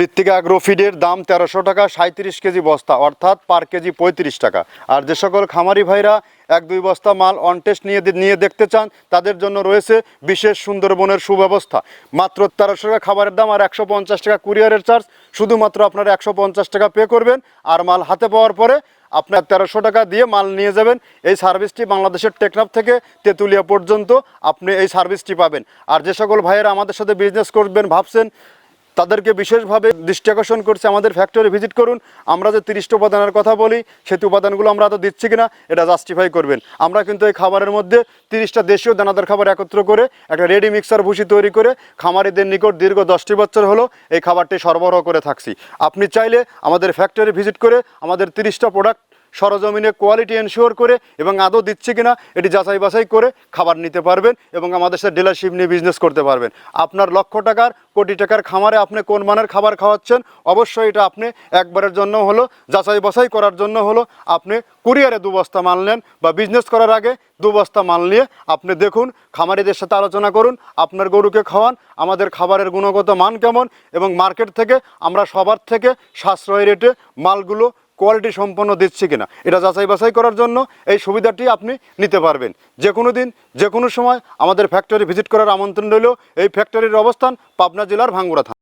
মৃত্তিকা অ্যাগ্রো ফিডের দাম 1300 টাকা, 37 কেজি বস্তা, অর্থাৎ পার কেজি 35 টাকা। আর যে সকল খামারি ভাইরা 1-2 বস্তা মাল অন টেস্ট নিয়ে দেখতে চান, তাদের জন্য রয়েছে বিশেষ সুন্দরবনের সুব্যবস্থা। মাত্র 1300 টাকা খাবারের দাম আর 150 টাকা কুরিয়ারের চার্জ। শুধুমাত্র আপনারা 150 টাকা পে করবেন, আর মাল হাতে পাওয়ার পরে আপনার 1300 টাকা দিয়ে মাল নিয়ে যাবেন। এই সার্ভিসটি বাংলাদেশের টেকনাফ থেকে তেঁতুলিয়া পর্যন্ত আপনি এই সার্ভিসটি পাবেন। আর যে সকল ভাইয়েরা আমাদের সাথে বিজনেস করবেন ভাবছেন, তাদেরকে বিশেষভাবে দৃষ্টি আকর্ষণ করছে, আমাদের ফ্যাক্টরি ভিজিট করুন। আমরা যে 30টা উপাদানের কথা বলি, সেই উপাদানগুলো আমরা তো দিচ্ছি কিনা এটা জাস্টিফাই করবেন। আমরা কিন্তু এই খাবারের মধ্যে 30টা দেশীয় দানাদার খাবার একত্র করে একটা রেডি মিক্সার ভুসি তৈরি করে খামারিদের নিকট দীর্ঘ 10টি বছর হলো এই খাবারটি সরবরাহ করে থাকছি। আপনি চাইলে আমাদের ফ্যাক্টরি ভিজিট করে আমাদের 30টা প্রোডাক্ট সরজমিনে কোয়ালিটি এনশিওর করে এবং আদৌ দিচ্ছে কিনা এটি যাচাই বাছাই করে খাবার নিতে পারবেন এবং আমাদের সাথে ডিলারশিপ নিয়ে বিজনেস করতে পারবেন। আপনার লক্ষ টাকার কোটি টাকার খামারে আপনি কোন মানের খাবার খাওয়াচ্ছেন, অবশ্যই এটা আপনি একবারের জন্য হলো যাচাই বাছাই করার জন্য হলো আপনি কুরিয়ারে 2 বস্তা মাল নেন, বা বিজনেস করার আগে 2 বস্তা মাল নিয়ে আপনি দেখুন, খামারিদের সাথে আলোচনা করুন, আপনার গরুকে খাওয়ান আমাদের খাবারের গুণগত মান কেমন, এবং মার্কেট থেকে আমরা সবার থেকে সাশ্রয়ী রেটে মালগুলো কোয়ালিটি সম্পন্ন দিচ্ছি কিনা এটা যাচাই বাছাই করার জন্য এই সুবিধাটি আপনি নিতে পারবেন। যে কোনো দিন যে কোনো সময় আমাদের ফ্যাক্টরি ভিজিট করার আমন্ত্রণ রইল। এই ফ্যাক্টরির অবস্থান পাবনা জেলার ভাঙ্গুড়া থানা।